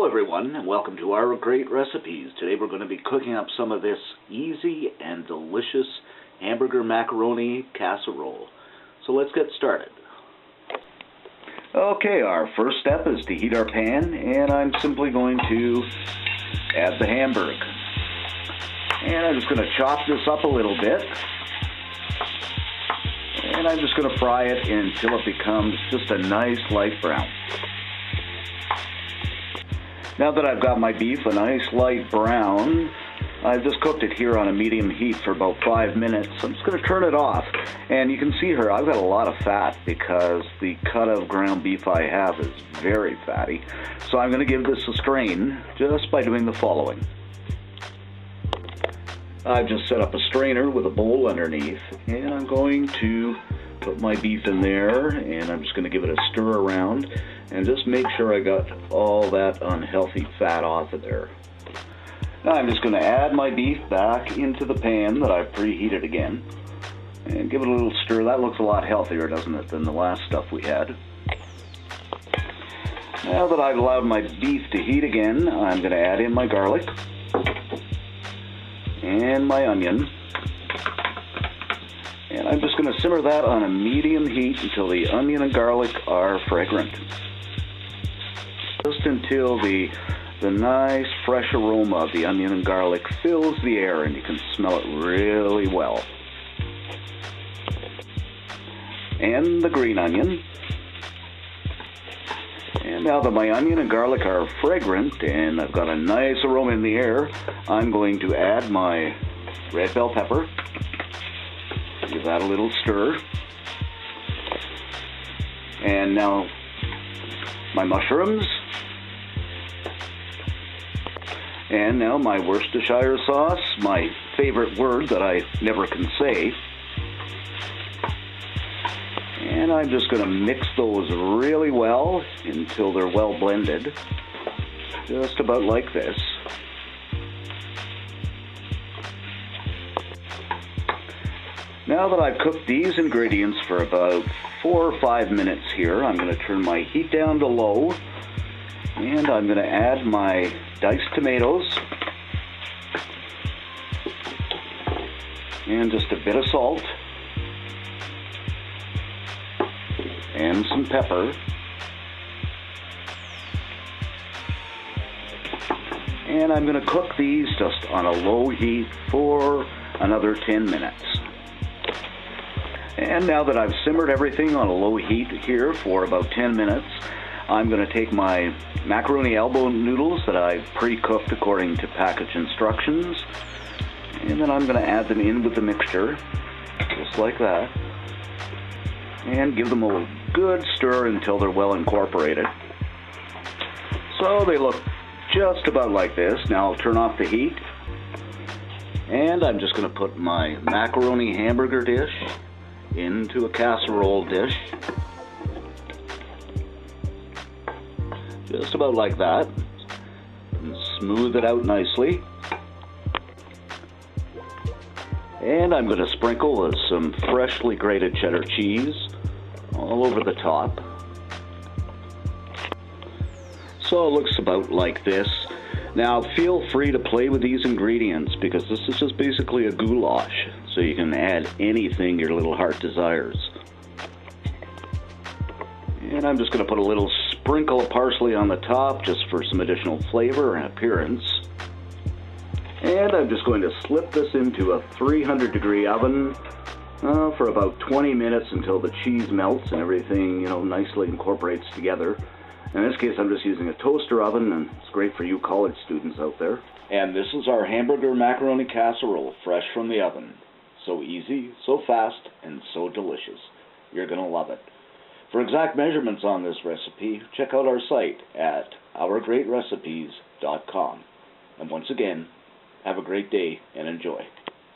Hello everyone, and welcome to our great recipes. Today we're going to be cooking up some of this easy and delicious hamburger macaroni casserole. So let's get started. Okay, our first step is to heat our pan, and I'm simply going to add the hamburger. And I'm just going to chop this up a little bit. And I'm just going to fry it until it becomes just a nice light brown. Now that I've got my beef a nice light brown, I've just cooked it here on a medium heat for about 5 minutes. I'm just going to turn it off. And you can see here I've got a lot of fat because the cut of ground beef I have is very fatty. So I'm going to give this a strain just by doing the following. I've just set up a strainer with a bowl underneath, and I'm going to put my beef in there, and I'm just going to give it a stir around and just make sure I got all that unhealthy fat off of there. Now I'm just going to add my beef back into the pan that I've preheated again and give it a little stir. That looks a lot healthier, doesn't it, than the last stuff we had. Now that I've allowed my beef to heat again, I'm going to add in my garlic and my onion. And I'm just going to simmer that on a medium heat until the onion and garlic are fragrant. Just until the nice fresh aroma of the onion and garlic fills the air and you can smell it really well. And the green onion. And now that my onion and garlic are fragrant and I've got a nice aroma in the air, I'm going to add my red bell pepper. Give that a little stir. And now my mushrooms. And now my Worcestershire sauce, my favorite word that I never can say. And I'm just going to mix those really well until they're well blended. Just about like this. Now that I've cooked these ingredients for about 4 or 5 minutes here, I'm going to turn my heat down to low, and I'm going to add my diced tomatoes and just a bit of salt and some pepper. And I'm going to cook these just on a low heat for another 10 minutes. And now that I've simmered everything on a low heat here for about 10 minutes, I'm going to take my macaroni elbow noodles that I've pre-cooked according to package instructions, and then I'm going to add them in with the mixture, just like that, and give them a good stir until they're well incorporated. So they look just about like this. Now I'll turn off the heat, and I'm just going to put my macaroni hamburger dish into a casserole dish, just about like that, and smooth it out nicely. And I'm going to sprinkle with some freshly grated cheddar cheese all over the top. So it looks about like this. Now feel free to play with these ingredients because this is just basically a goulash, so you can add anything your little heart desires. And I'm just going to put a little sprinkle of parsley on the top just for some additional flavor and appearance. And I'm just going to slip this into a 300-degree oven for about 20 minutes until the cheese melts and everything, nicely incorporates together. In this case, I'm just using a toaster oven, and it's great for you college students out there. And this is our hamburger macaroni casserole, fresh from the oven. So easy, so fast, and so delicious. You're going to love it. For exact measurements on this recipe, check out our site at ourgreatrecipes.com. And once again, have a great day and enjoy.